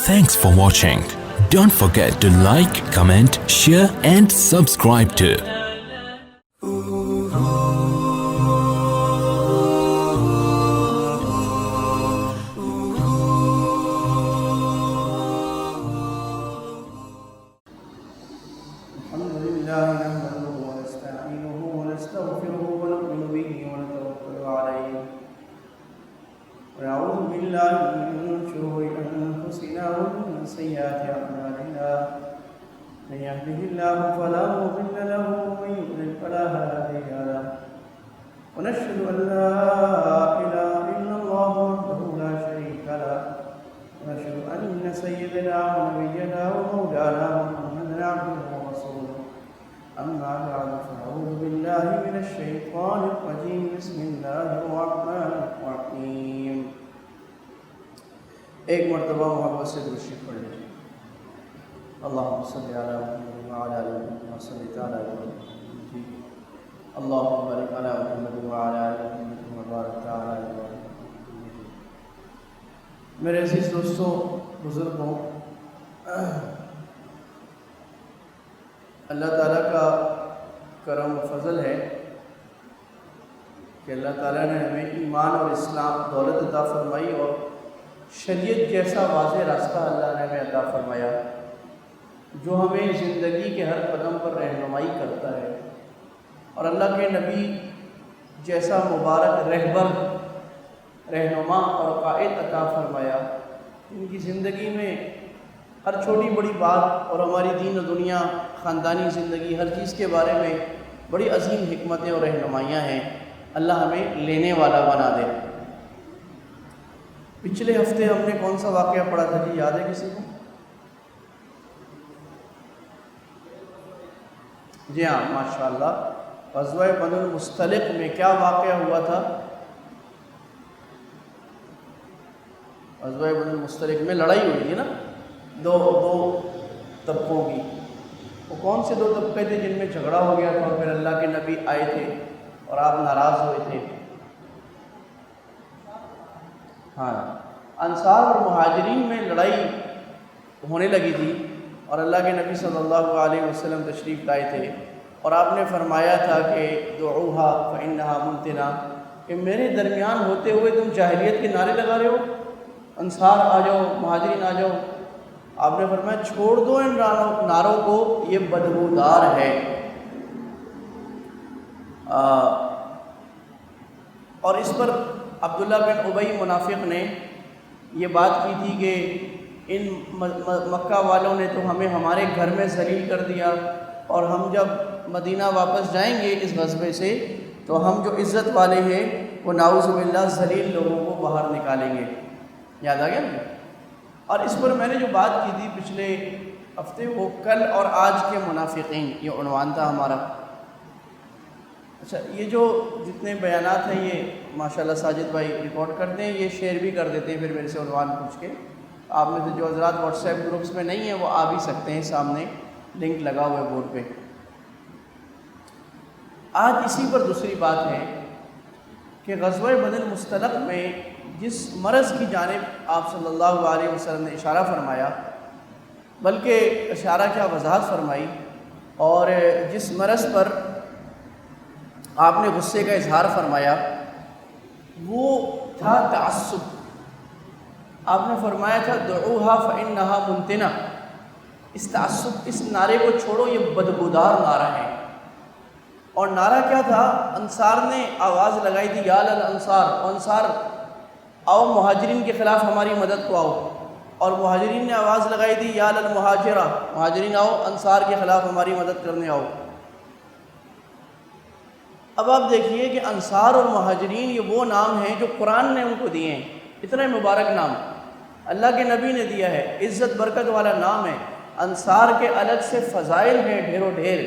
Thanks for watching. Don't forget to like, comment, share and subscribe to ونعوذ بالله من شرور أنفسنا ومن سيئات أعمالنا من يهده الله فلا مضل له ومن يضلل فلا هادي له ونشهد أن لا إله إلا الله وحده لا شريك له ونشهد أن سيدنا ونبينا ومولانا محمدا عبده ورسوله أما بعد فأعوذ بالله من الشيطان الرجيم بسم الله الرحمن الرحيم ایک مرتبہ محبت سے درود شریف پڑھ لیجیے۔ اللہم صلی علی محمد وعلی آل محمد وصلی علی محمد، اللہم بارک علی محمد وعلی آل محمد وبارک علی محمد۔ میرے عزیز دوستوں، بزرگوں، اللہ تعالیٰ کا کرم و فضل ہے کہ اللہ تعالیٰ نے ہمیں ایمان اور اسلام دولت عطا فرمائی اور شریعت جیسا واضح راستہ اللہ نے ہمیں عطا فرمایا جو ہمیں زندگی کے ہر قدم پر رہنمائی کرتا ہے، اور اللہ کے نبی جیسا مبارک رہبر، رہنما اور قائد عطا فرمایا ان کی زندگی میں ہر چھوٹی بڑی بات اور ہماری دین و دنیا، خاندانی زندگی، ہر چیز کے بارے میں بڑی عظیم حکمتیں اور رہنمائیاں ہیں۔ اللہ ہمیں لینے والا بنا دے۔ پچھلے ہفتے ہم نے کون سا واقعہ پڑھا تھا جی، یاد ہے کسی کو؟ جی ہاں، ماشاءاللہ، غزوہ بنو المصطلق میں کیا واقعہ ہوا تھا؟ غزوہ بنو المصطلق میں لڑائی ہوئی تھی نا، دو طبقوں کی۔ وہ کون سے دو طبقے تھے جن میں جھگڑا ہو گیا تھا اور پھر اللہ کے نبی آئے تھے اور آپ ناراض ہوئے تھے؟ ہاں، انصار اور مہاجرین میں لڑائی ہونے لگی تھی اور اللہ کے نبی صلی اللہ علیہ وسلم تشریف لائے تھے اور آپ نے فرمایا تھا کہ دعوہا فإنہا منتنا، کہ میرے درمیان ہوتے ہوئے تم جاہلیت کے نعرے لگا رہے ہو، انصار آ جاؤ، مہاجرین آ جاؤ۔ آپ نے فرمایا چھوڑ دو ان نعروں کو، یہ بدبودار ہے۔ اور اس پر عبداللہ بن ابی منافق نے یہ بات کی تھی کہ ان مکہ والوں نے تو ہمیں ہمارے گھر میں ذلیل کر دیا، اور ہم جب مدینہ واپس جائیں گے اس غزوے سے تو ہم جو عزت والے ہیں وہ نعوذ باللہ ذلیل لوگوں کو باہر نکالیں گے۔ یاد آ گیا نا؟ اور اس پر میں نے جو بات کی تھی پچھلے ہفتے، وہ کل اور آج کے منافقین، یہ عنوان تھا ہمارا۔ اچھا، یہ جو جتنے بیانات ہیں یہ ماشاءاللہ ساجد بھائی ریکارڈ کرتے ہیں، یہ شیئر بھی کر دیتے ہیں پھر میرے سے عنوان پوچھ کے۔ آپ میں سے جو حضرات واٹس ایپ گروپس میں نہیں ہیں وہ آ بھی سکتے ہیں، سامنے لنک لگا ہوا ہے بورڈ پہ۔ آج اسی پر دوسری بات ہے کہ غزوہ بنو المصطلق میں جس مرض کی جانب آپ صلی اللہ علیہ وسلم نے اشارہ فرمایا، بلکہ اشارہ کیا وضاحت فرمائی، اور جس مرض پر آپ نے غصے کا اظہار فرمایا وہ تھا تعصب۔ آپ نے فرمایا تھا دعوہا فإنہا منتنا، اس تعصب، اس نعرے کو چھوڑو، یہ بدبودار نعرہ ہے۔ اور نعرہ کیا تھا؟ انصار نے آواز لگائی تھی یا للانصار، انصار آؤ مہاجرین کے خلاف ہماری مدد کو آؤ، اور مہاجرین نے آواز لگائی تھی یا للمہاجرہ، مہاجرین آؤ انصار کے خلاف ہماری مدد کرنے آؤ۔ اب آپ دیکھیے کہ انصار اور مہاجرین یہ وہ نام ہیں جو قرآن نے ان کو دیے ہیں، اتنا مبارک نام اللہ کے نبی نے دیا ہے، عزت برکت والا نام ہے۔ انصار کے الگ سے فضائل ہیں ڈھیر و ڈھیر،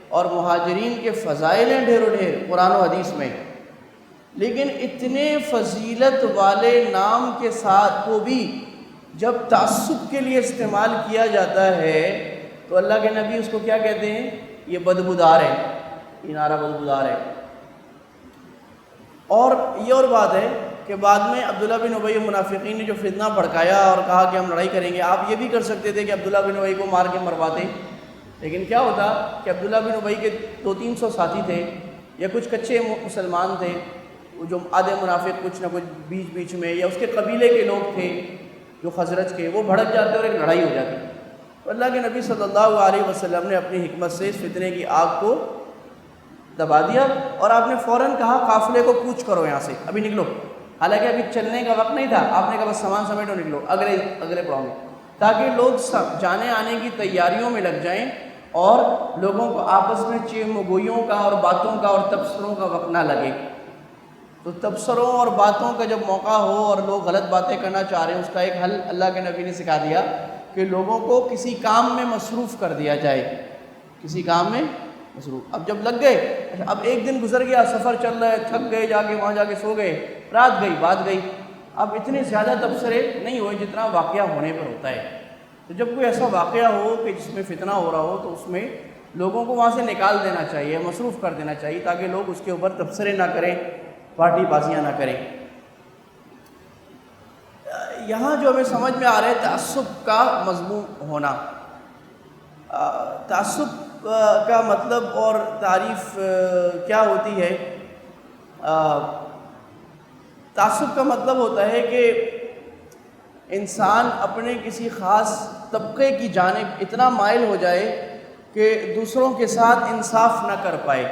اور مہاجرین کے فضائل ہیں ڈھیر و ڈھیر قرآن و حدیث میں، لیکن اتنے فضیلت والے نام کے ساتھ کو بھی جب تعصب کے لیے استعمال کیا جاتا ہے تو اللہ کے نبی اس کو کیا کہتے ہیں؟ یہ بدبودار ہے، یہ نعرہ بدبودار ہے۔ اور یہ اور بات ہے کہ بعد میں عبداللہ بن ابی منافقین نے جو فتنہ بھڑکایا اور کہا کہ ہم لڑائی کریں گے، آپ یہ بھی کر سکتے تھے کہ عبداللہ بن ابی کو مار کے مرواتے، لیکن کیا ہوتا کہ عبداللہ بن ابی کے 200-300 ساتھی تھے یا کچھ کچے مسلمان تھے، جو آدھے منافق کچھ نہ کچھ بیچ میں، یا اس کے قبیلے کے لوگ تھے جو خزرج کے، وہ بھڑک جاتے اور ایک لڑائی ہو جاتی۔ تو اللہ کے نبی صلی اللہ علیہ وسلم نے اپنی حکمت سے اس فتنے کی آگ کو دبا دیا، اور آپ نے فوراً کہا قافلے کو کوچ کرو یہاں سے، ابھی نکلو۔ حالانکہ ابھی چلنے کا وقت نہیں تھا، آپ نے کہا بس سامان سمیٹو نکلو اگلے پڑاؤ میں، تاکہ لوگ جانے آنے کی تیاریوں میں لگ جائیں اور لوگوں کو آپس میں چیم و گوئیوں کا اور باتوں کا اور تبصروں کا وقت نہ لگے۔ تو تبصروں اور باتوں کا جب موقع ہو اور لوگ غلط باتیں کرنا چاہ رہے ہیں، اس کا ایک حل اللہ کے نبی نے سکھا دیا کہ لوگوں کو کسی کام میں مصروف کر دیا جائے، کسی کام میں مصروف۔ اب جب لگ گئے، اب ایک دن گزر گیا، سفر چل رہا ہے، تھک گئے، جا کے وہاں جا کے سو گئے، رات گئی، بات گئی، اب اتنے زیادہ تبصرے نہیں ہوئے جتنا واقعہ ہونے پر ہوتا ہے۔ تو جب کوئی ایسا واقعہ ہو کہ جس میں فتنہ ہو رہا ہو تو اس میں لوگوں کو وہاں سے نکال دینا چاہیے، مصروف کر دینا چاہیے، تاکہ لوگ اس کے اوپر تبصرے نہ کریں، پارٹی بازیاں نہ کریں۔ یہاں جو ہمیں سمجھ میں آ رہا ہے تعصب کا مضمون ہونا، تعصب کا مطلب اور تعریف کیا ہوتی ہے؟ تعصب کا مطلب ہوتا ہے کہ انسان اپنے کسی خاص طبقے کی جانب اتنا مائل ہو جائے کہ دوسروں کے ساتھ انصاف نہ کر پائے،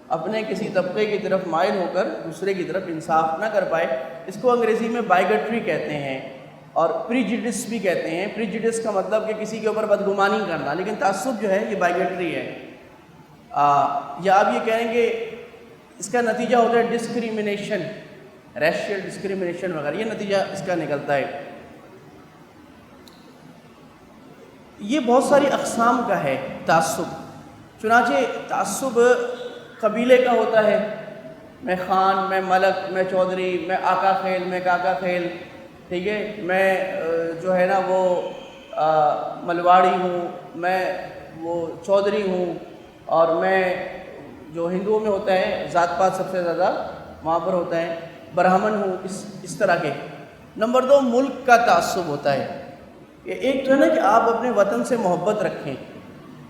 اپنے کسی طبقے کی طرف مائل ہو کر دوسرے کی طرف انصاف نہ کر پائے۔ اس کو انگریزی میں بائیگٹری کہتے ہیں اور پریجڈس بھی کہتے ہیں۔ پریجڈس کا مطلب کہ کسی کے اوپر بدگمانی کرنا، لیکن تعصب جو ہے یہ بائیگٹری ہے۔ یا آپ یہ کہیں گے اس کا نتیجہ ہوتا ہے ڈسکریمنیشن، ریشیل ڈسکریمنیشن وغیرہ، یہ نتیجہ اس کا نکلتا ہے۔ یہ بہت ساری اقسام کا ہے تعصب، چنانچہ تعصب قبیلے کا ہوتا ہے، میں خان، میں ملک، میں چودھری، میں آقا خیل، میں کاکا خیل، ٹھیک ہے، میں جو ہے نا وہ ملواڑی ہوں، میں وہ چودھری ہوں، اور میں جو ہندوؤں میں ہوتا ہے ذات پات سب سے زیادہ وہاں پر ہوتا ہے، برہمن ہوں، اس طرح کے۔ نمبر 2 ملک کا تعصب ہوتا ہے۔ ایک تو ہے نا کہ آپ اپنے وطن سے محبت رکھیں،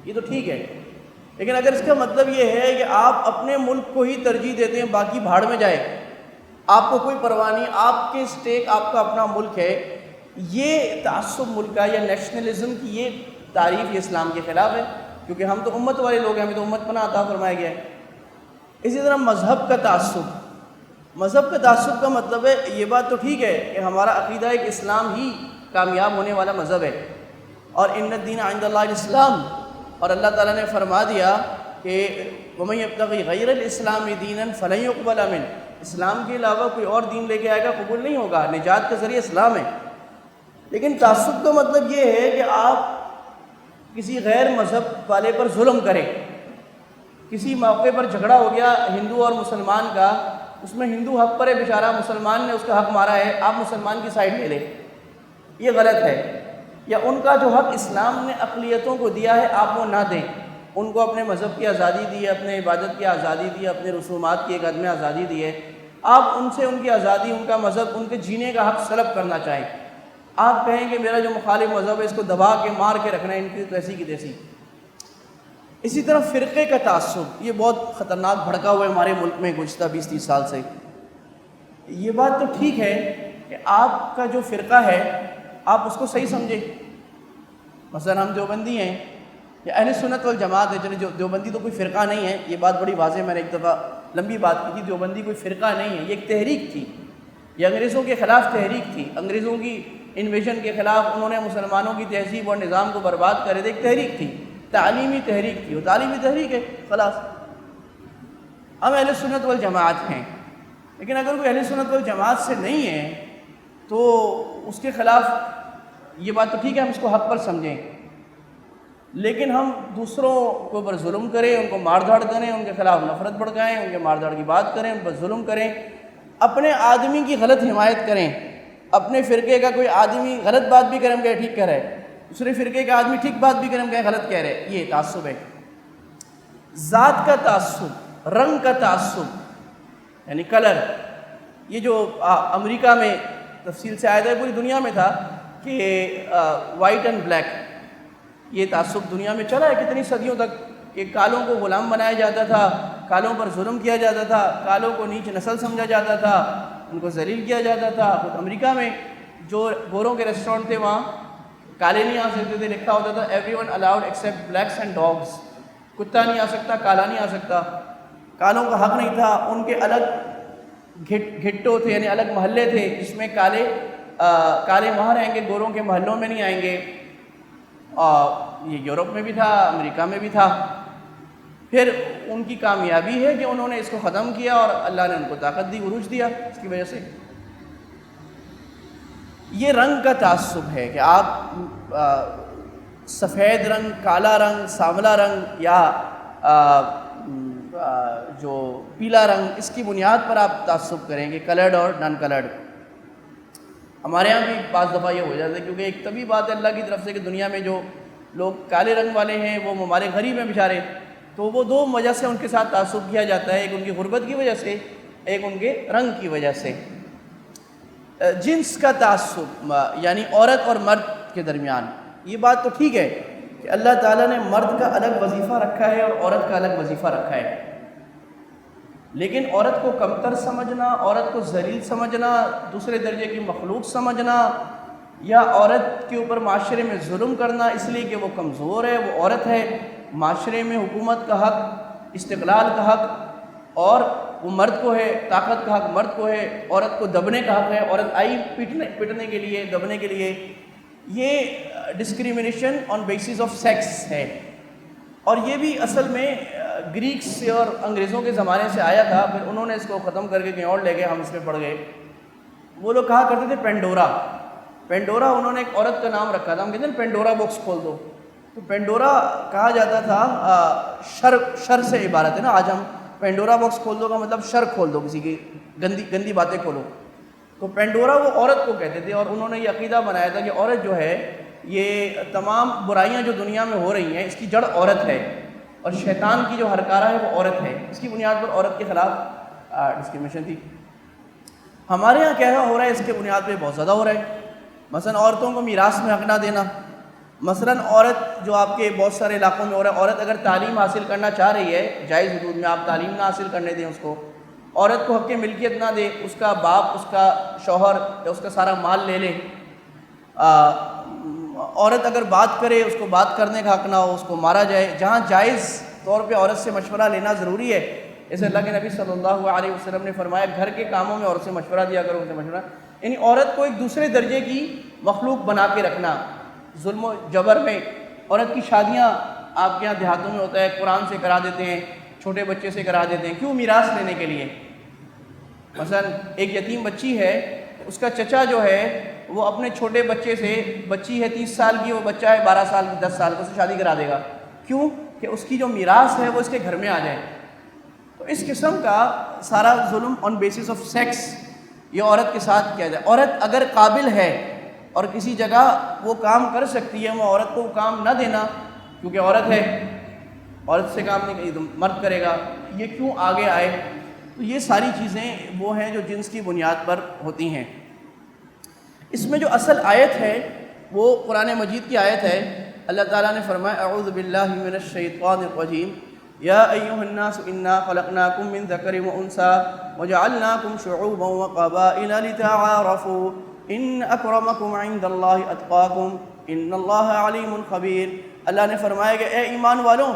یہ تو ٹھیک ہے، لیکن اگر اس کا مطلب یہ ہے کہ آپ اپنے ملک کو ہی ترجیح دیتے ہیں، باقی بھاڑ میں جائے، آپ کو کوئی پرواہ نہیں، آپ کے اسٹیٹ آپ کا اپنا ملک ہے، یہ تعصب ملک کا یا نیشنلزم کی یہ تعریف یہ اسلام کے خلاف ہے، کیونکہ ہم تو امت والے لوگ ہیں، ہمیں تو امت پناہ عطا فرمایا گیا ہے۔ اسی طرح مذہب کا تعصب، مذہب کا تعصب کا مطلب ہے یہ بات تو ٹھیک ہے کہ ہمارا عقیدہ ہے کہ اسلام ہی کامیاب ہونے والا مذہب ہے، اور ان الدین عند اللہ الاسلام، اور اللہ تعالیٰ نے فرما دیا کہ وَمَن يَبْتَغِ غَيْرَ الْإِسْلَامِ دِينًا فَلَن يُقْبَلَ مِنْهُ، اسلام کے علاوہ کوئی اور دین لے کے آئے گا قبول نہیں ہوگا، نجات کا ذریعہ اسلام ہے۔ لیکن تعصب کا مطلب یہ ہے کہ آپ کسی غیر مذہب والے پر ظلم کریں، کسی موقع پر جھگڑا ہو گیا ہندو اور مسلمان کا، اس میں ہندو حق پر ہے بیچارہ، مسلمان نے اس کا حق مارا ہے، آپ مسلمان کی سائڈ لے لیں، یہ غلط ہے۔ یا ان کا جو حق اسلام نے اقلیتوں کو دیا ہے آپ وہ نہ دیں، ان کو اپنے مذہب کی آزادی دی ہے، اپنے عبادت کی آزادی دی ہے، اپنے رسومات کی ایک عدم آزادی دی ہے، آپ ان سے ان کی آزادی، ان کا مذہب، ان کے جینے کا حق سلب کرنا چاہیں، آپ کہیں کہ میرا جو مخالف مذہب ہے اس کو دبا کے مار کے رکھنا ہے، ان کی تیسی کی تیسی۔ اسی طرح فرقے کا تعصب، یہ بہت خطرناک بھڑکا ہوا ہے ہمارے ملک میں گزشتہ 20-30 سال سے۔ یہ بات تو ٹھیک ہے کہ آپ کا جو فرقہ ہے آپ اس کو صحیح سمجھیں، مثلا ہم دیوبندی ہیں یا اہل سنت والجماعت ہے، چلے جو دیوبندی تو کوئی فرقہ نہیں ہے، یہ بات بڑی واضح، میں نے ایک دفعہ لمبی بات کی تھی، دیوبندی کوئی فرقہ نہیں ہے، یہ ایک تحریک تھی، یہ انگریزوں کے خلاف تحریک تھی، انگریزوں کی انویژن کے خلاف، انہوں نے مسلمانوں کی تہذیب اور نظام کو برباد کرے تھے، ایک تحریک تھی، تعلیمی تحریک تھی، وہ تعلیمی تحریک ہے، خلاص۔ ہم اہل سنت والجماعت ہیں، لیکن اگر کوئی اہل سنت والجماعت سے نہیں ہے تو اس کے خلاف یہ بات تو ٹھیک ہے ہم اس کو حق پر سمجھیں، لیکن ہم دوسروں کے اوپر ظلم کریں، ان کو مار دھاڑ کریں، ان کے خلاف نفرت بھڑکائیں، ان کے مار دھاڑ کی بات کریں، ان پر ظلم کریں، اپنے آدمی کی غلط حمایت کریں، اپنے فرقے کا کوئی آدمی غلط بات بھی کریں کہ ٹھیک کہہ رہا ہے، دوسرے فرقے کا آدمی ٹھیک بات بھی کریں کہ غلط کہہ رہے، یہ تعصب ہے۔ ذات کا تعصب، رنگ کا تعصب، یعنی کلر، یہ جو امریکہ میں تفصیل سے آیا تھا، پوری دنیا میں تھا کہ وائٹ اینڈ بلیک، یہ تعصب دنیا میں چلا ہے کتنی صدیوں تک، کہ کالوں کو غلام بنایا جاتا تھا، کالوں پر ظلم کیا جاتا تھا، کالوں کو نیچ نسل سمجھا جاتا تھا، ان کو ذلیل کیا جاتا تھا۔ خود امریکہ میں جو گوروں کے ریسٹورنٹ تھے وہاں کالے نہیں آ سکتے تھے، لکھا ہوتا تھا every one allowed accept blacks and dogs, کتا نہیں آ سکتا، کالا نہیں آ سکتا، کالوں کا حق نہیں تھا۔ ان کے الگ گھٹوں تھے، یعنی الگ محلے تھے جس میں کالے وہاں رہیں گے، گوروں کے محلوں میں نہیں آئیں گے۔ یہ یورپ میں بھی تھا، امریکہ میں بھی تھا۔ پھر ان کی کامیابی ہے کہ انہوں نے اس کو ختم کیا اور اللہ نے ان کو طاقت دی، عروج دیا اس کی وجہ سے۔ یہ رنگ کا تعصب ہے کہ آپ سفید رنگ، کالا رنگ، سانولا رنگ یا جو پیلا رنگ، اس کی بنیاد پر آپ تعصب کریں گے، کلرڈ اور نان کلرڈ۔ ہمارے یہاں بھی بعض دفعہ یہ ہو جاتا ہے، کیونکہ ایک طبی بات ہے اللہ کی طرف سے کہ دنیا میں جو لوگ کالے رنگ والے ہیں وہ ہمارے غریب ہیں بیچارے، تو وہ دو وجہ سے ان کے ساتھ تعصب کیا جاتا ہے، ایک ان کی غربت کی وجہ سے، ایک ان کے رنگ کی وجہ سے۔ جنس کا تعصب یعنی عورت اور مرد کے درمیان، یہ بات تو ٹھیک ہے کہ اللہ تعالیٰ نے مرد کا الگ وظیفہ رکھا ہے اور عورت کا الگ وظیفہ رکھا ہے، لیکن عورت کو کمتر سمجھنا، عورت کو ذلیل سمجھنا، دوسرے درجے کی مخلوق سمجھنا، یا عورت کے اوپر معاشرے میں ظلم کرنا اس لیے کہ وہ کمزور ہے، وہ عورت ہے، معاشرے میں حکومت کا حق، استقلال کا حق اور وہ مرد کو ہے، طاقت کا حق مرد کو ہے، عورت کو دبنے کا حق ہے، عورت آئی پٹنے کے لیے، دبنے کے لیے، یہ discrimination on basis of sex ہے۔ اور یہ بھی اصل میں گریکس سے اور انگریزوں کے زمانے سے آیا تھا، پھر انہوں نے اس کو ختم کر کے کہیں اور لے گئے، ہم اس میں پڑ گئے۔ وہ لوگ کہا کرتے تھے پینڈورا، پینڈورا انہوں نے ایک عورت کا نام رکھا تھا، ہم کہتے ہیں پینڈورا باکس کھول دو، تو پینڈورا کہا جاتا تھا شر سے عبارت ہے نا، آج ہم پینڈورا باکس کھول دو کا مطلب شر کھول دو، کسی کی گندی باتیں کھولو، تو پینڈورا وہ عورت کو کہتے تھے، اور انہوں نے یہ عقیدہ بنایا تھا کہ عورت جو ہے یہ تمام برائیاں جو دنیا میں ہو رہی ہیں اس کی جڑ عورت ہے، اور شیطان کی جو ہرکارہ ہے وہ عورت ہے، اس کی بنیاد پر عورت کے خلاف ڈسکریمنیشن تھی۔ ہمارے یہاں کیا ہو رہا ہے، اس کے بنیاد پہ بہت زیادہ ہو رہا ہے۔ مثلا عورتوں کو میراث میں حق نہ دینا، مثلا عورت جو آپ کے بہت سارے علاقوں میں ہو رہا ہے، عورت اگر تعلیم حاصل کرنا چاہ رہی ہے جائز حدود میں، آپ تعلیم نہ حاصل کرنے دیں اس کو، عورت کو حق ملکیت نہ دے، اس کا باپ، اس کا شوہر یا اس کا سارا مال لے لے، عورت اگر بات کرے اس کو بات کرنے کا حق نہ ہو، اس کو مارا جائے، جہاں جائز طور پہ عورت سے مشورہ لینا ضروری ہے، جیسے اللہ کے نبی صلی اللہ علیہ وسلم نے فرمایا گھر کے کاموں میں عورت سے مشورہ دیا کرو، ان سے مشورہ، یعنی عورت کو ایک دوسرے درجے کی مخلوق بنا کے رکھنا، ظلم و جبر میں۔ عورت کی شادیاں آپ کے یہاں دیہاتوں میں ہوتا ہے، قرآن سے کرا دیتے ہیں، چھوٹے بچے سے کرا دیتے ہیں، کیوں؟ میراث لینے کے لیے۔ مثلا ایک یتیم بچی ہے، اس کا چچا جو ہے وہ اپنے چھوٹے بچے سے، بچی ہے 30 سال کی، وہ بچہ ہے 12 سال کی، 10 سال کو، اسے شادی کرا دے گا، کیوں؟ کہ اس کی جو میراث ہے وہ اس کے گھر میں آ جائے۔ تو اس قسم کا سارا ظلم آن بیسس آف سیکس یہ عورت کے ساتھ کیا جائے۔ عورت اگر قابل ہے اور کسی جگہ وہ کام کر سکتی ہے، وہ عورت کو کام نہ دینا، کیونکہ عورت ہے، عورت سے کام نہیں کرے، مرد کرے گا، یہ کیوں آگے آئے؟ تو یہ ساری چیزیں وہ ہیں جو جنس کی بنیاد پر ہوتی ہیں۔ اس میں جو اصل آیت ہے وہ قرآن مجید کی آیت ہے، اللہ تعالیٰ نے فرمایا اعوذ باللہ من الشیطان الرجیم یا ایھا الناس انا خلقناکم من ذکر و انثی وجعلناکم شعوبا وقبائل لتعارفوا ان اکرمکم عند اللہ اتقاکم ان اللہ علیم خبیر۔ اللہ نے فرمایا کہ اے ایمان والوں،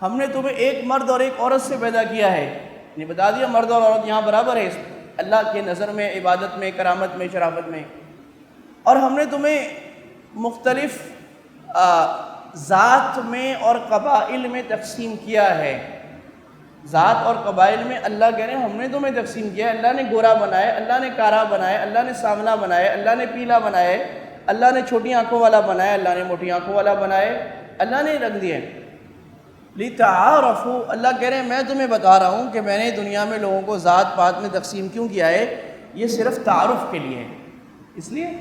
ہم نے تمہیں ایک مرد اور ایک عورت سے پیدا کیا ہے، یعنی بتا دیا مرد اور عورت یہاں برابر ہے اللہ کے نظر میں، عبادت میں، کرامت میں، شرافت میں، اور ہم نے تمہیں مختلف ذات میں اور قبائل میں تقسیم کیا ہے۔ ذات اور قبائل میں اللہ کہہ رہے ہیں ہم نے تمہیں تقسیم کیا ہے، اللہ نے گورا بنایا، اللہ نے کارا بنایا، اللہ نے سامنا بنایا، اللہ نے پیلا بنایا، اللہ نے چھوٹی آنکھوں والا بنایا، اللہ نے موٹی آنکھوں والا بنایا، اللہ نے رکھ دیے۔ لِتَعَارَفُوا، اللہ کہہ رہے ہیں میں تمہیں بتا رہا ہوں کہ میں نے دنیا میں لوگوں کو ذات پات میں تقسیم کیوں کیا ہے، یہ صرف تعارف کے لیے ہے، اس لیے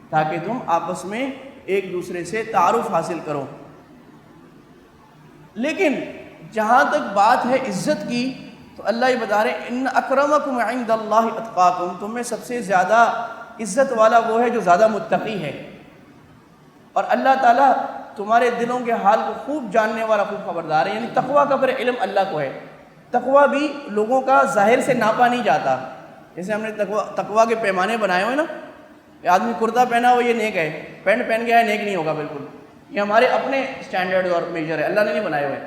تاکہ تم آپس میں ایک دوسرے سے تعارف حاصل کرو۔ لیکن جہاں تک بات ہے عزت کی، تو اللہ یہ بتا رہے ہیں ان اکرمکم عند اللہ اتقاکم، تم میں سب سے زیادہ عزت والا وہ ہے جو زیادہ متقی ہے، اور اللہ تعالیٰ تمہارے دلوں کے حال کو خوب جاننے والا، خوب خبردار ہے۔ یعنی تقویٰ کا پھر علم اللہ کو ہے۔ تقویٰ بھی لوگوں کا ظاہر سے ناپا نہیں جاتا، جیسے ہم نے تقویٰ کے پیمانے بنائے ہوئے نا، کہ آدمی کرتا پہنا ہو یہ نیک ہے، پینٹ پہن گیا ہے نیک نہیں ہوگا بالکل، یہ ہمارے اپنے سٹینڈرڈ اور میجر ہے، اللہ نے نہیں بنائے ہوئے۔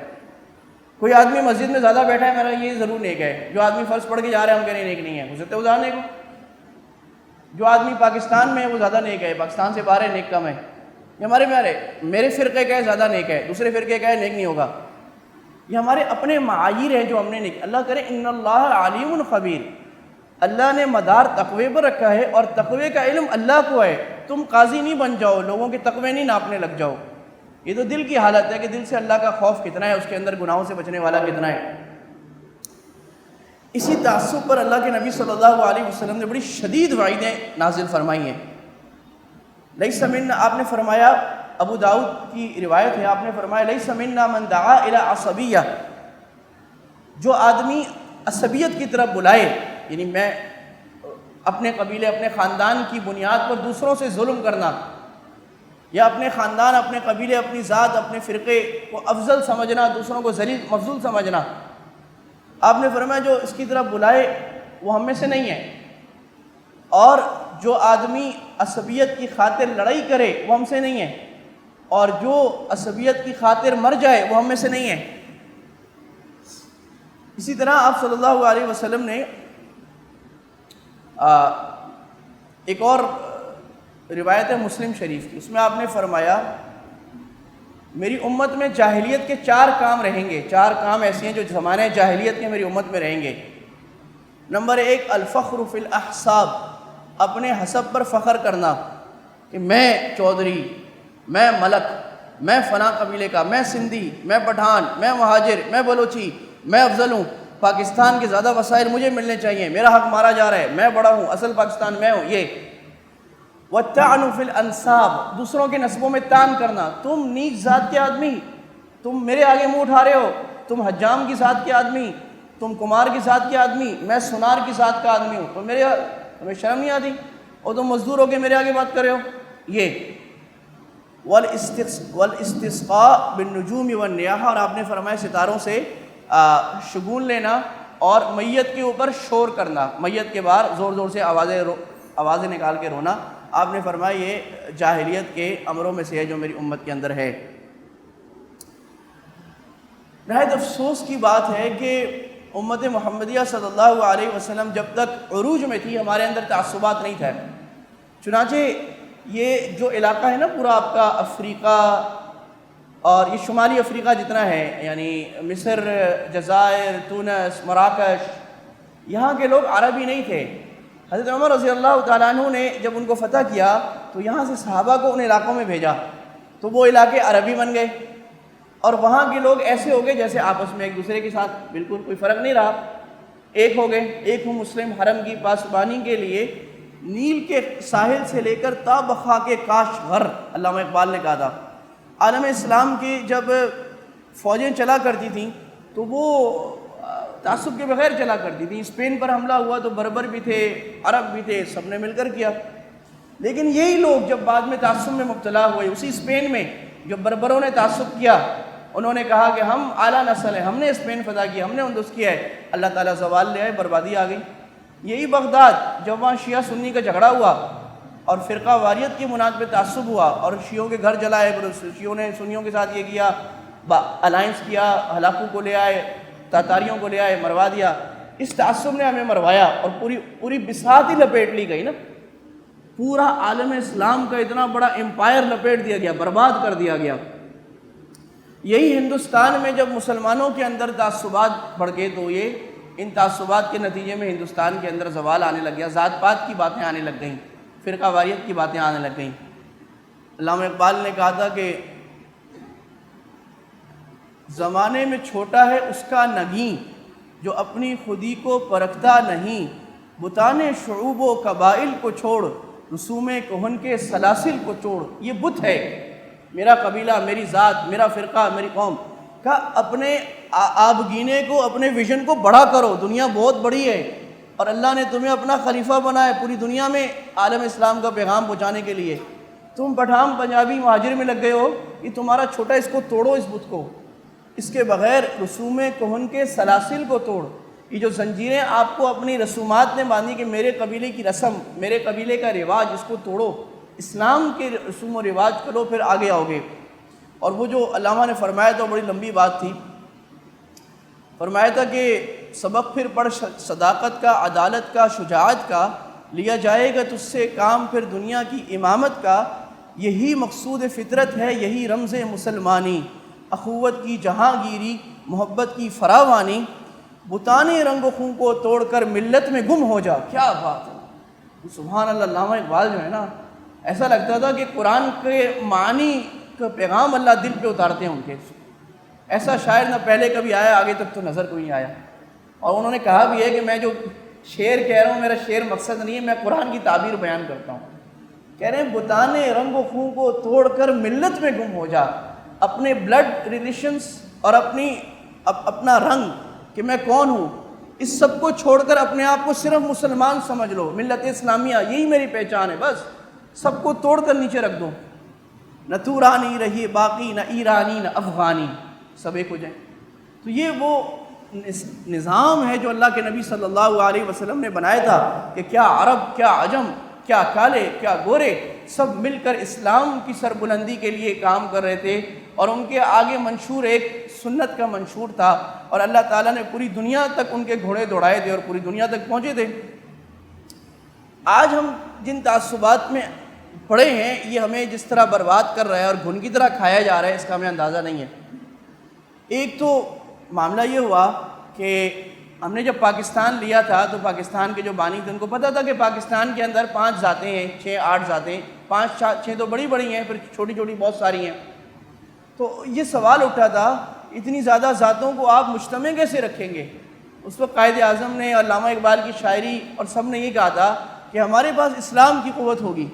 کوئی آدمی مسجد میں زیادہ بیٹھا ہے میرا یہ ضرور نیک ہے، جو آدمی فرض پڑھ کے جا رہا ہے ہم کہہ رہے ہیں نیک نہیں ہے، ہو سکتا ہے وہ زیادہ نیک ہو۔ جو آدمی پاکستان میں ہے وہ زیادہ نیک ہے، پاکستان سے باہر ہے نیک کم ہے، یہ ہمارے میرے فرقے کا ہے زیادہ نیک ہے، دوسرے فرقے کا ہے نیک نہیں ہوگا، یہ ہمارے اپنے معایر ہیں جو ہم نے نیک۔ اللہ کرے ان اللہ علیم خبیر، اللہ نے مدار تقوی پر رکھا ہے، اور تقوی کا علم اللہ کو ہے۔ تم قاضی نہیں بن جاؤ، لوگوں کے تقوی نہیں ناپنے لگ جاؤ، یہ تو دل کی حالت ہے کہ دل سے اللہ کا خوف کتنا ہے، اس کے اندر گناہوں سے بچنے والا کتنا ہے۔ اسی تعصب پر اللہ کے نبی صلی اللہ علیہ وسلم نے بڑی شدید وعیدیں نازل فرمائی ہیں۔ لیس منا، آپ نے فرمایا، ابو داؤد کی روایت ہے، آپ نے فرمایا لیس منا من دعا الی عصبیہ، جو آدمی عصبیت کی طرف بلائے، یعنی میں اپنے قبیلے اپنے خاندان کی بنیاد پر دوسروں سے ظلم کرنا، یا اپنے خاندان اپنے قبیلے اپنی ذات اپنے فرقے کو افضل سمجھنا، دوسروں کو ذلیل مفضول سمجھنا، آپ نے فرمایا جو اس کی طرف بلائے وہ ہم میں سے نہیں ہے، اور جو آدمی عصبیت کی خاطر لڑائی کرے وہ ہم سے نہیں ہے، اور جو عصبیت کی خاطر مر جائے وہ ہم میں سے نہیں ہے۔ اسی طرح آپ صلی اللہ علیہ وسلم نے ایک اور روایت ہے مسلم شریف کی، اس میں آپ نے فرمایا میری امت میں جاہلیت کے 4 کام رہیں گے، 4 کام ایسے ہیں جو زمانہ جاہلیت کے میری امت میں رہیں گے۔ نمبر 1 الفخر فی الاحساب، اپنے حسب پر فخر کرنا کہ میں چودھری، میں ملک، میں فلاں قبیلے کا، میں سندھی، میں پٹھان، میں مہاجر، میں بلوچی، میں افضل ہوں، پاکستان کے زیادہ وسائل مجھے ملنے چاہیے، میرا حق مارا جا رہا ہے، میں بڑا ہوں، اصل پاکستان میں ہوں۔ یہ وَالطَّعْنُ فِي الْأَنْسَابِ، دوسروں کے نسبوں میں طعن کرنا، تم نیچ ذات کے آدمی، تم میرے آگے منہ اٹھا رہے ہو، تم حجام کی ذات کے آدمی، تم کمار کی ذات کے آدمی، میں سنار کی ذات کا آدمی ہوں، تمہیں شرم نہیں آتی، اور تم مزدور ہو کے میرے آگے بات کر رہے ہو۔ یہ والاستسقاء بالنجوم والنیاح، اور آپ نے فرمایا ستاروں سے شگون لینا، اور میت کے اوپر شور کرنا، میت کے باہر زور زور سے آوازیں نکال کے رونا، آپ نے فرمایا یہ جاہلیت کے امروں میں سے ہے جو میری امت کے اندر ہے۔ نہایت افسوس کی بات ہے کہ امت محمدیہ صلی اللہ علیہ وسلم جب تک عروج میں تھی ہمارے اندر تعصبات نہیں تھے، چنانچہ یہ جو علاقہ ہے نا پورا آپ کا افریقہ، اور یہ شمالی افریقہ جتنا ہے، یعنی مصر، جزائر، تونس، مراکش، یہاں کے لوگ عربی نہیں تھے۔ حضرت عمر رضی اللہ تعالیٰ عنہ نے جب ان کو فتح کیا تو یہاں سے صحابہ کو ان علاقوں میں بھیجا، تو وہ علاقے عربی بن گئے، اور وہاں کے لوگ ایسے ہو گئے جیسے آپس میں ایک دوسرے کے ساتھ بالکل کوئی فرق نہیں رہا، ایک ہو گئے، ایک ہوں مسلم حرم کی پاسبانی کے لیے نیل کے ساحل سے لے کر تا بخا کے کاش گھر، علامہ اقبال نے کہا تھا، عالم اسلام کی جب فوجیں چلا کرتی تھیں تو وہ تعصب کے بغیر چلا کرتی تھیں۔ اسپین پر حملہ ہوا تو بربر بھی تھے، عرب بھی تھے، سب نے مل کر کیا، لیکن یہی لوگ جب بعد میں تعصب میں مبتلا ہوئے، اسی اسپین میں جب بربروں نے تعصب کیا، انہوں نے کہا کہ ہم اعلیٰ نسل ہیں، ہم نے اسپین فتح کیا، ہم نے اندلس کیا ہے، اللہ تعالیٰ زوال لے آئے، بربادی آ گئی۔ یہی بغداد جب وہاں شیعہ سنی کا جھگڑا ہوا اور فرقہ واریت کی بنیاد پہ تعصب ہوا اور شیعوں کے گھر جلائے، شیعوں نے سنیوں کے ساتھ یہ کیا، الائنس کیا، ہلاکو کو لے آئے، تاتاریوں کو لے آئے، مروا دیا، اس تعصب نے ہمیں مروایا، اور پوری بساط ہی لپیٹ لی گئی نا، پورا عالم اسلام کا اتنا بڑا امپائر لپیٹ دیا گیا، برباد کر دیا گیا۔ یہی ہندوستان میں جب مسلمانوں کے اندر تعصبات بڑھ گئے تو یہ ان تعصبات کے نتیجے میں ہندوستان کے اندر زوال آنے لگ گیا، ذات پات کی باتیں آنے لگ گئیں، فرقہ واریت کی باتیں آنے لگ گئیں۔ علامہ اقبال نے کہا تھا کہ زمانے میں چھوٹا ہے اس کا نگیں، جو اپنی خودی کو پرکھتا نہیں، بتان شعوب و قبائل کو چھوڑ، رسوم کہن کے سلاسل کو چھوڑ۔ یہ بت ہے، میرا قبیلہ، میری ذات، میرا فرقہ، میری قوم، کہا اپنے آبگینے کو، اپنے ویژن کو بڑا کرو، دنیا بہت بڑی ہے اور اللہ نے تمہیں اپنا خلیفہ بنایا پوری دنیا میں عالم اسلام کا پیغام پہنچانے کے لیے۔ تم پٹھان پنجابی مہاجر میں لگ گئے ہو، یہ تمہارا چھوٹا، اس کو توڑو، اس بت کو، اس کے بغیر رسوم کہن کے سلاسل کو توڑ، یہ جو زنجیریں آپ کو اپنی رسومات نے باندھی کہ میرے قبیلے کی رسم، میرے قبیلے کا رواج، اس کو توڑو، اسلام کے رسوم و رواج کرو، پھر آگے آؤ گے۔ اور وہ جو علامہ نے فرمایا تھا بڑی لمبی بات تھی، فرمایا تھا کہ سبق پھر پڑھ صداقت کا، عدالت کا، شجاعت کا، لیا جائے گا تجھ سے کام پھر دنیا کی امامت کا، یہی مقصود فطرت ہے، یہی رمز مسلمانی، اخوت کی جہاں گیری، محبت کی فراوانی، بتانے رنگ و خون کو توڑ کر ملت میں گم ہو جا۔ کیا بات ہے، سبحان اللہ۔ علامہ اقبال جو ہے نا، ایسا لگتا تھا کہ قرآن کے معنی کا پیغام اللہ دل پہ اتارتے ہیں ان کے۔ ایسا شاعر نہ پہلے کبھی آیا، آگے تک تو نظر کوئی نہیں آیا۔ اور انہوں نے کہا بھی ہے کہ میں جو شعر کہہ رہا ہوں، میرا شعر مقصد نہیں ہے، میں قرآن کی تعبیر بیان کرتا ہوں۔ کہہ رہے ہیں بتانے رنگ و خون کو توڑ کر ملت میں گم ہو جا، اپنے بلڈ ریلیشنز اور اپنا رنگ کہ میں کون ہوں، اس سب کو چھوڑ کر اپنے آپ کو صرف مسلمان سمجھ لو، ملت اسلامیہ یہی میری پہچان ہے، بس سب کو توڑ کر نیچے رکھ دو۔ نہ تورانی رہی باقی، نہ ایرانی نہ افغانی، سب ایک ہو جائیں۔ تو یہ وہ نظام ہے جو اللہ کے نبی صلی اللہ علیہ وسلم نے بنایا تھا کہ کیا عرب، کیا عجم، کیا کالے، کیا گورے، سب مل کر اسلام کی سربلندی کے لیے کام کر رہے تھے، اور ان کے آگے منشور ایک سنت کا منشور تھا، اور اللہ تعالیٰ نے پوری دنیا تک ان کے گھوڑے دوڑائے تھے اور پوری دنیا تک پہنچے تھے۔ آج ہم جن تعصبات میں پڑے ہیں، یہ ہمیں جس طرح برباد کر رہا ہے اور گھن کی طرح کھایا جا رہا ہے، اس کا ہمیں اندازہ نہیں ہے۔ ایک تو معاملہ یہ ہوا کہ ہم نے جب پاکستان لیا تھا تو پاکستان کے جو بانی تھے ان کو پتہ تھا کہ پاکستان کے اندر 5 ذاتیں ہیں، 6-8 ذاتیں، 5-6 تو بڑی بڑی ہیں، پھر چھوٹی چھوٹی بہت ساری ہیں۔ تو یہ سوال اٹھا تھا اتنی زیادہ ذاتوں کو آپ مجتمع کیسے رکھیں گے؟ اس وقت قائد اعظم نے اور علامہ اقبال کی شاعری اور سب نے یہ کہا تھا کہ ہمارے پاس اسلام کی قوت ہوگی،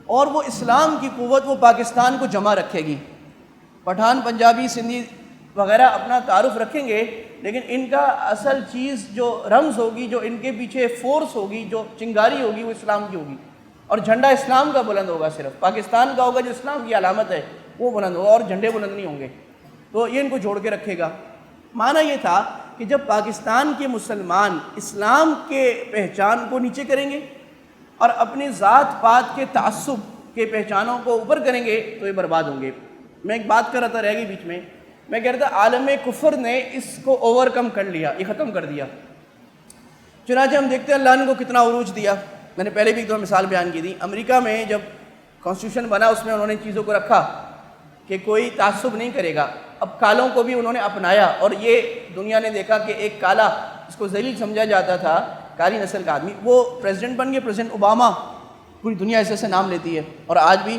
اور وہ اسلام کی قوت وہ پاکستان کو جمع رکھے گی۔ پٹھان، پنجابی، سندھی وغیرہ اپنا تعارف رکھیں گے، لیکن ان کا اصل چیز جو رمز ہوگی، جو ان کے پیچھے فورس ہوگی، جو چنگاری ہوگی، وہ اسلام کی ہوگی، اور جھنڈا اسلام کا بلند ہوگا، صرف پاکستان کا ہوگا جو اسلام کی علامت ہے وہ بلند ہوگا، اور جھنڈے بلند نہیں ہوں گے۔ تو یہ ان کو جوڑ کے رکھے گا۔ معنی یہ تھا کہ جب پاکستان کے مسلمان اسلام کے پہچان کو نیچے کریں گے اور اپنی ذات پات کے تعصب کے پہچانوں کو اوپر کریں گے تو یہ برباد ہوں گے۔ میں ایک بات کر رہا تھا، رہ گئی بیچ میں کہہ رہا تھا عالم کفر نے اس کو اوور کم کر لیا، یہ ختم کر دیا۔ چنانچہ ہم دیکھتے ہیں اللہ نے ان کو کتنا عروج دیا۔ میں نے پہلے بھی ایک دو مثال بیان کی تھی۔ امریکہ میں جب کانسٹیٹیوشن بنا، اس میں انہوں نے چیزوں کو رکھا کہ کوئی تعصب نہیں کرے گا۔ اب کالوں کو بھی انہوں نے اپنایا، اور یہ دنیا نے دیکھا کہ ایک کالا جس کو ذلیل سمجھا جاتا تھا، کالی نسل کا آدمی، وہ پریزیڈنٹ بن گئے۔ پریزیڈنٹ اوباما، پوری دنیا ایسے نام لیتی ہے، اور آج بھی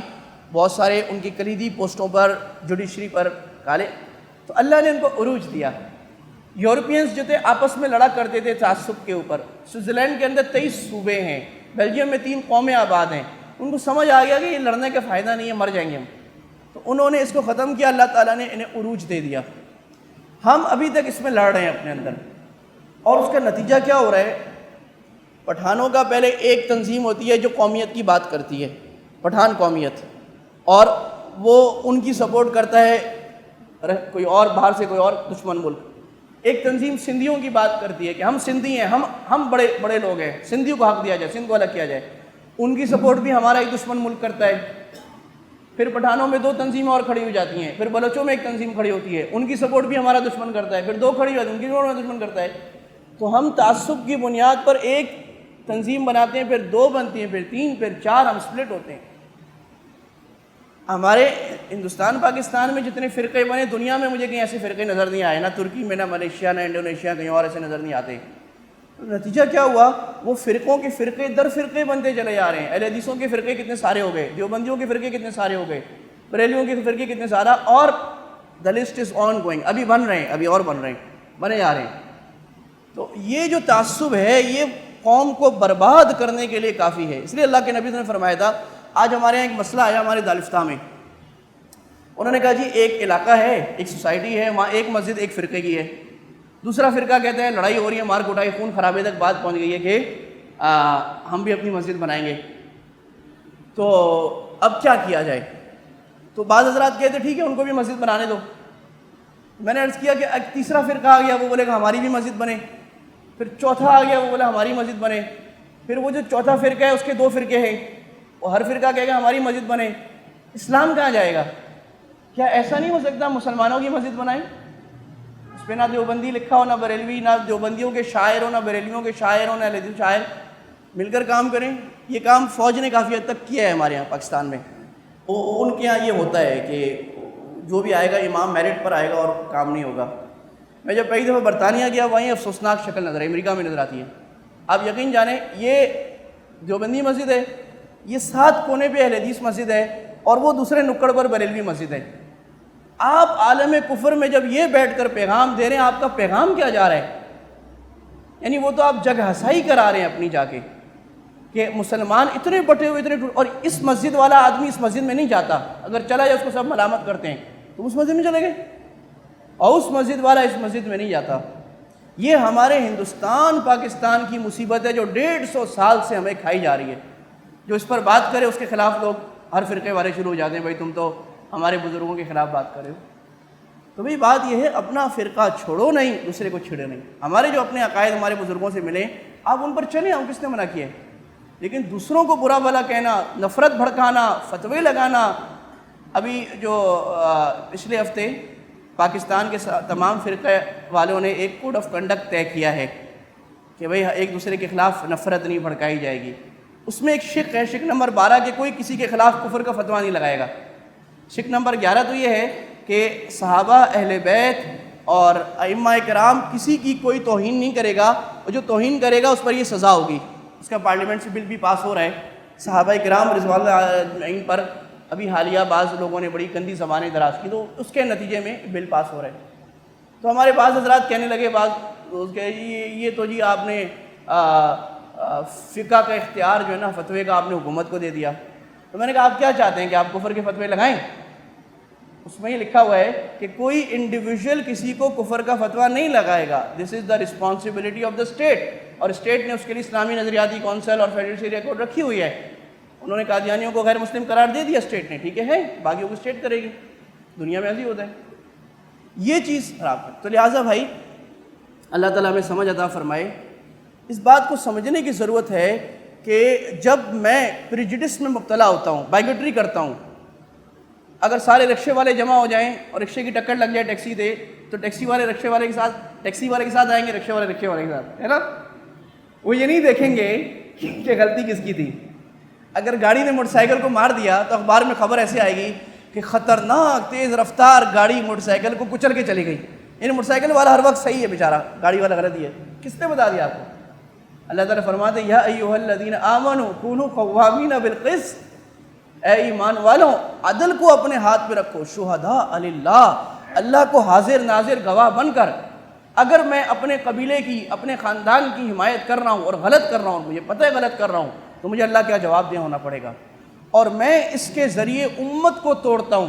بہت سارے ان کی کلیدی پوسٹوں پر، جوڈیشری پر کالے۔ تو اللہ نے ان کو عروج دیا۔ یورپینز جو تھے آپس میں لڑا کرتے تھے تعصب کے اوپر۔ سوئٹزرلینڈ کے اندر 23 صوبے ہیں، بیلجیم میں 3 قومیں آباد ہیں۔ ان کو سمجھ آ گیا کہ یہ لڑنے کا فائدہ نہیں ہے، مر جائیں گے ہم، تو انہوں نے اس کو ختم کیا۔ اللہ تعالیٰ نے انہیں عروج دے دیا۔ ہم ابھی تک اس میں لڑ رہے ہیں اپنے اندر، اور اس کا نتیجہ کیا ہو رہا ہے؟ پٹھانوں کا پہلے ایک تنظیم ہوتی ہے جو قومیت کی بات کرتی ہے، پٹھان قومیت، اور وہ ان کی سپورٹ کرتا ہے کوئی اور باہر سے، کوئی اور دشمن ملک۔ ایک تنظیم سندھیوں کی بات کرتی ہے کہ ہم سندھی ہیں، ہم بڑے بڑے لوگ ہیں، سندھیوں کو حق دیا جائے، سندھ کو الگ کیا جائے۔ ان کی سپورٹ بھی ہمارا ایک دشمن ملک کرتا ہے۔ پھر پٹھانوں میں 2 تنظیمیں اور کھڑی ہو جاتی ہیں، پھر بلوچوں میں ایک تنظیم کھڑی ہوتی ہے، ان کی سپورٹ بھی ہمارا دشمن کرتا ہے، پھر 2 کھڑی ہوتی ہیں، ان کی سپورٹ ہمارا دشمن کرتا ہے۔ تو ہم تعصب کی بنیاد پر ایک تنظیم بناتے ہیں، پھر 2 بنتی ہیں، پھر 3، پھر 4، ہم سپلٹ ہوتے ہیں۔ ہمارے ہندوستان پاکستان میں جتنے فرقے بنے، دنیا میں مجھے کہیں ایسے فرقے نظر نہیں آئے، نہ ترکی میں، نہ ملیشیا، نہ انڈونیشیا، کہیں اور ایسے نظر نہیں آتے۔ نتیجہ کیا ہوا؟ وہ فرقوں کے فرقے در فرقے بنتے چلے جا رہے ہیں۔ اہل حدیثوں کے فرقے کتنے سارے ہو گئے، دیوبندیوں کے فرقے کتنے سارے ہو گئے، بریلیوں کے فرقے کتنے سارا، اور the list is on going، ابھی بن رہے ہیں، ابھی اور بن رہے ہیں، بنے جا رہے ہیں۔ تو یہ جو تعصب ہے، یہ قوم کو برباد کرنے کے لیے کافی ہے۔ اس لیے اللہ کے نبی نے فرمایا تھا، آج ہمارے یہاں ایک مسئلہ آیا ہمارے دارالفتہ میں، انہوں نے کہا جی ایک علاقہ ہے، ایک سوسائٹی ہے، وہاں ایک مسجد ایک فرقے کی ہے، دوسرا فرقہ کہتے ہیں لڑائی ہو رہی ہے، مار کوٹائی، خون خرابے تک بات پہنچ گئی ہے کہ ہم بھی اپنی مسجد بنائیں گے، تو اب کیا کیا جائے؟ تو بعض حضرات کہتے ٹھیک ہے ان کو بھی مسجد بنانے دو۔ میں نے عرض کیا کہ ایک تیسرا فرقہ آ گیا، وہ بولے کہ ہماری بھی مسجد بنے، پھر چوتھا آ گیا، وہ بولے ہماری مسجد بنے، پھر وہ جو چوتھا فرقہ ہے اس کے 2 فرقے ہیں، وہ ہر فرقہ کہے گا ہماری مسجد بنے۔ اسلام کہاں جائے گا؟ کیا ایسا نہیں ہو سکتا مسلمانوں کی مسجد بنائیں؟ اس پہ نہ دیوبندی لکھا ہو، نہ بریلوی، نہ دیوبندیوں کے شاعر ہو، نہ بریلویوں کے شاعر ہو، نہ اہل حدیث شاعر، مل کر کام کریں۔ یہ کام فوج نے کافی حد تک کیا ہے ہمارے یہاں پاکستان میں۔ ان کے یہاں یہ ہوتا ہے کہ جو بھی آئے گا امام میرٹ پر آئے گا اور کام نہیں ہوگا۔ میں جب پہلی دفعہ برطانیہ گیا وہیں افسوسناک شکل نظر ہے، امریکہ میں نظر آتی ہے۔ آپ یقین جانیں یہ دیوبندی مسجد ہے، یہ 7 کونے پہ اہل حدیث مسجد ہے، اور وہ دوسرے نکڑ پر بریلوی مسجد ہے۔ آپ عالم کفر میں جب یہ بیٹھ کر پیغام دے رہے ہیں، آپ کا پیغام کیا جا رہا ہے؟ یعنی وہ تو آپ جگ ہسائی کرا رہے ہیں اپنی جا کے کہ مسلمان اتنے بٹے ہوئے، اتنے اور اس مسجد والا آدمی اس مسجد میں نہیں جاتا، اگر چلا جائے اس کو سب ملامت کرتے ہیں، تم اس مسجد میں چلے گئے، اور اس مسجد والا اس مسجد میں نہیں جاتا۔ یہ ہمارے ہندوستان پاکستان کی مصیبت ہے جو 150 سال سے ہمیں کھائی جا رہی ہے۔ جو اس پر بات کرے اس کے خلاف لوگ ہر فرقے والے شروع ہو جاتے ہیں، بھائی تم تو ہمارے بزرگوں کے خلاف بات کر رہے ہو۔ تو بھئی بات یہ ہے اپنا فرقہ چھوڑو نہیں، دوسرے کو چھیڑے نہیں۔ ہمارے جو اپنے عقائد ہمارے بزرگوں سے ملیں آپ ان پر چلیں، ہم کس نے منع کیا ہے؟ لیکن دوسروں کو برا بھلا کہنا، نفرت بھڑکانا، فتوے لگانا۔ ابھی جو پچھلے ہفتے پاکستان کے تمام فرقے والوں نے ایک کوڈ آف کنڈکٹ طے کیا ہے کہ بھئی ایک دوسرے کے خلاف نفرت نہیں بھڑکائی جائے گی۔ اس میں ایک شق ہے، شق نمبر 12 کہ کوئی کسی کے خلاف کفر کا فتویٰ نہیں لگائے گا۔ شق نمبر 11 تو یہ ہے کہ صحابہ، اہل بیت اور ائمہ کرام کسی کی کوئی توہین نہیں کرے گا، اور جو توہین کرے گا اس پر یہ سزا ہوگی۔ اس کا پارلیمنٹ سے بل بھی پاس ہو رہا ہے صحابہ کرام رضوان اللہ اجمعین پر۔ ابھی حالیہ بعض لوگوں نے بڑی گندی زبانیں دراز کی تو اس کے نتیجے میں بل پاس ہو رہا ہے۔ تو ہمارے بعض حضرات کہنے لگے، بعض کہ یہ تو جی آپ نے فقہ کا اختیار جو ہے نا فتوے کا آپ نے حکومت کو دے دیا۔ تو میں نے کہا آپ کیا چاہتے ہیں کہ آپ کفر کے فتوے لگائیں؟ اس میں یہ لکھا ہوا ہے کہ کوئی انڈیویژل کسی کو کفر کا فتویٰ نہیں لگائے گا، this is the responsibility of the state, اور اسٹیٹ نے اس کے لیے اسلامی نظریاتی کونسل اور فیڈرل شریعہ کوڈ رکھی ہوئی ہے۔ انہوں نے قادیانیوں کو غیر مسلم قرار دے دیا اسٹیٹ نے، ٹھیک ہے، باقیوں کو اسٹیٹ کرے گی، دنیا میں ایسے ہی ہوتا ہے۔ یہ چیز خراب ہے۔ تو لہٰذا بھائی اللہ تعالیٰ ہمیں سمجھ عطا فرمائے۔ اس بات کو سمجھنے کی ضرورت ہے کہ جب میں پریجڈس میں مبتلا ہوتا ہوں، بائیگٹری کرتا ہوں، اگر سارے رکشے والے جمع ہو جائیں اور رکشے کی ٹکر لگ جائے ٹیکسی دے، تو ٹیکسی والے رکشے والے کے ساتھ، ٹیکسی والے کے ساتھ آئیں گے، رکشے والے رکشے والے کے ساتھ، ہے نا؟ وہ یہ نہیں دیکھیں گے کہ غلطی کس کی تھی۔ اگر گاڑی نے موٹر سائیکل کو مار دیا تو اخبار میں خبر ایسے آئے گی کہ خطرناک تیز رفتار گاڑی موٹر سائیکل کو کچل کے چلی گئی، یعنی موٹر سائیکل والا ہر وقت صحیح ہے بیچارہ، گاڑی والا غلط ہی ہے۔ کس نے بتا دیا آپ کو؟ اللہ تعالیٰ فرماتے ہیں یا ایھا الذین آمنوا کونوا قوامین بالقسط، اے ایمان والوں عدل کو اپنے ہاتھ پہ رکھو، شہداء للہ، اللہ کو حاضر ناظر گواہ بن کر۔ اگر میں اپنے قبیلے کی، اپنے خاندان کی حمایت کر رہا ہوں اور غلط کر رہا ہوں، مجھے پتہ ہے غلط کر رہا ہوں، تو مجھے اللہ کا جواب دہ ہونا پڑے گا، اور میں اس کے ذریعے امت کو توڑتا ہوں۔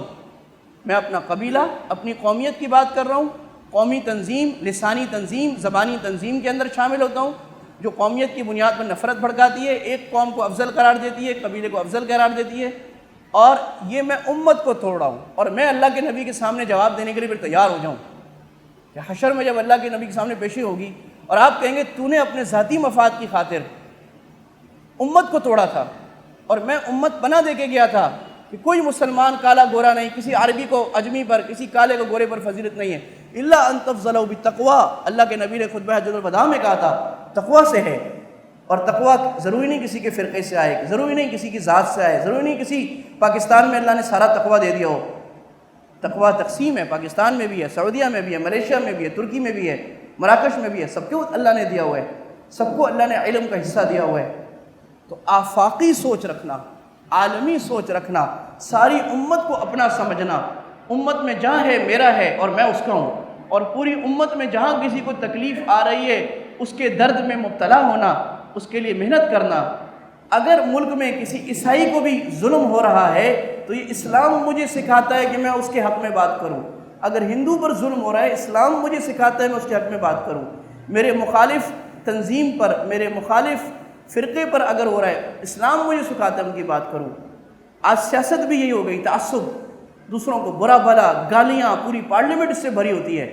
میں اپنا قبیلہ، اپنی قومیت کی بات کر رہا ہوں، قومی تنظیم، لسانی تنظیم، زبانی تنظیم کے اندر شامل ہوتا ہوں جو قومیت کی بنیاد پر نفرت بھڑکاتی ہے، ایک قوم کو افضل قرار دیتی ہے، ایک قبیلے کو افضل قرار دیتی ہے، اور یہ میں امت کو توڑ رہا ہوں، اور میں اللہ کے نبی کے سامنے جواب دینے کے لیے پھر تیار ہو جاؤں کہ حشر میں جب اللہ کے نبی کے سامنے پیشی ہوگی اور آپ کہیں گے تو نے اپنے ذاتی مفاد کی خاطر امت کو توڑا تھا، اور میں امت بنا دے کے گیا تھا کہ کوئی مسلمان کالا گورا نہیں، کسی عربی کو عجمی پر، کسی کالے کو گورے پر فضیلت نہیں ہے، الا ان تفضلوا بالتقوی۔ اللہ کے نبی نے خطبہ حجۃ الوداع میں کہا تھا تقوی سے ہے، اور تقوی ضروری نہیں کسی کے فرقے سے آئے، ضروری نہیں کسی کی ذات سے آئے، ضروری نہیں کسی پاکستان میں اللہ نے سارا تقوی دے دیا ہو۔ تقوی تقسیم ہے، پاکستان میں بھی ہے، سعودیہ میں بھی ہے، ملیشیا میں بھی ہے، ترکی میں بھی ہے، مراکش میں بھی ہے، سب کو اللہ نے دیا ہوا ہے، سب کو اللہ نے علم کا حصہ دیا ہوا ہے۔ تو آفاقی سوچ رکھنا، عالمی سوچ رکھنا، ساری امت کو اپنا سمجھنا، امت میں جہاں ہے میرا ہے اور میں اس کا ہوں، اور پوری امت میں جہاں کسی کو تکلیف آ رہی ہے اس کے درد میں مبتلا ہونا، اس کے لیے محنت کرنا۔ اگر ملک میں کسی عیسائی کو بھی ظلم ہو رہا ہے تو تو یہ اسلام مجھے سکھاتا ہے کہ میں اس کے حق میں بات کروں. اگر ہندو پر ظلم ہو رہا ہے، اسلام مجھے سکھاتا ہے میں اس کے حق میں بات کروں. میرے مخالف تنظیم پر، میرے مخالف فرقے پر اگر ہو رہا ہے، اسلام مجھے سکھاتا ہے ان کی بات کروں. آج سیاست بھی یہی ہو گئی، تعصب، دوسروں کو برا بھلا، گالیاں، پوری پارلیمنٹ اس سے بھری ہوتی ہے،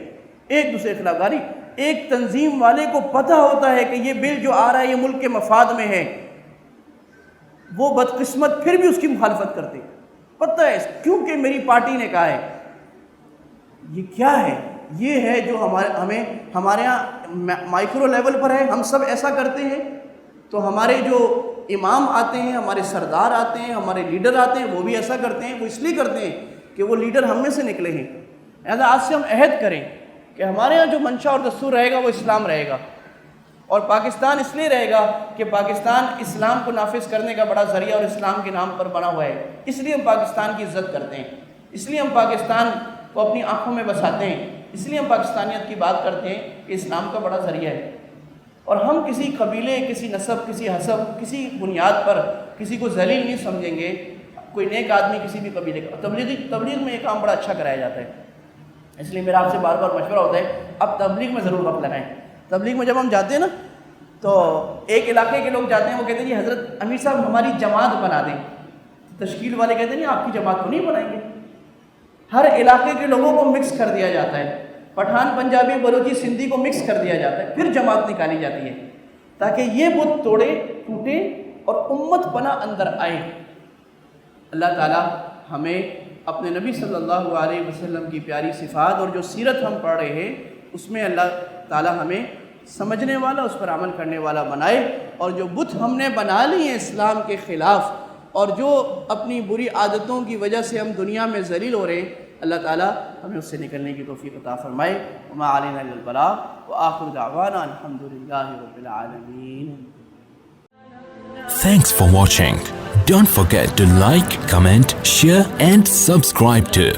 ایک دوسرے کے خلاف گالی. ایک تنظیم والے کو پتہ ہوتا ہے کہ یہ بل جو آ رہا ہے یہ ملک کے مفاد میں ہے، وہ بدقسمت پھر بھی اس کی مخالفت کرتے. پتہ ہے کیونکہ میری پارٹی نے کہا ہے. یہ کیا ہے؟ یہ ہے جو ہمارے ہاں مائکرو لیول پر ہے. ہم سب ایسا کرتے ہیں تو ہمارے جو امام آتے ہیں، ہمارے سردار آتے ہیں، ہمارے لیڈر آتے ہیں، وہ بھی ایسا کرتے ہیں. وہ اس لیے کرتے ہیں کہ وہ لیڈر ہم میں سے نکلے ہیں. لہٰذا آج سے ہم عہد کریں کہ ہمارے ہاں جو منشا اور دستور رہے گا وہ اسلام رہے گا، اور پاکستان اس لیے رہے گا کہ پاکستان اسلام کو نافذ کرنے کا بڑا ذریعہ اور اسلام کے نام پر بنا ہوا ہے. اس لیے ہم پاکستان کی عزت کرتے ہیں، اس لیے ہم پاکستان کو اپنی آنکھوں میں بساتے ہیں، اس لیے ہم پاکستانیت کی بات کرتے ہیں کہ اسلام کا بڑا ذریعہ ہے. اور ہم کسی قبیلے، کسی نسب، کسی حسب، کسی بنیاد پر کسی کو ذلیل نہیں سمجھیں گے. کوئی نیک آدمی کسی بھی قبیلے کا، تبلیغ میں یہ کام بڑا اچھا کرایا جاتا ہے. اس لیے میرا آپ سے بار بار مشورہ ہوتا ہے اب تبلیغ میں ضرور وقت لگائیں. تبلیغ میں جب ہم جاتے ہیں نا تو ایک علاقے کے لوگ جاتے ہیں، وہ کہتے ہیں جی حضرت امیر صاحب ہماری جماعت بنا دیں. تشکیل والے کہتے ہیں نہیں آپ کی جماعت کو نہیں بنائیں گے. ہر علاقے کے لوگوں کو مکس کر دیا جاتا ہے، پٹھان، پنجابی، بلوچی، سندھی کو مکس کر دیا جاتا ہے، پھر جماعت نکالی جاتی ہے تاکہ یہ بت توڑے ٹوٹے اور امت پنا اندر آئے. اللہ تعالیٰ ہمیں اپنے نبی صلی اللہ علیہ وسلم کی پیاری صفات اور جو سیرت ہم پڑھ رہے ہیں اس میں اللہ تعالیٰ ہمیں سمجھنے والا، اس پر عمل کرنے والا بنائے. اور جو بت ہم نے بنا لی ہیں اسلام کے خلاف اور جو اپنی بری عادتوں کی وجہ سے ہم دنیا میں ذلیل ہو رہے ہیں، اللہ تعالیٰ ہمیں اس سے نکلنے کی توفیق عطا فرمائے. وما علینا الا البلاغ وآخر دعوانا الحمد للہ رب العالمین. Thanks for watching. Don't forget to like, comment, share and subscribe to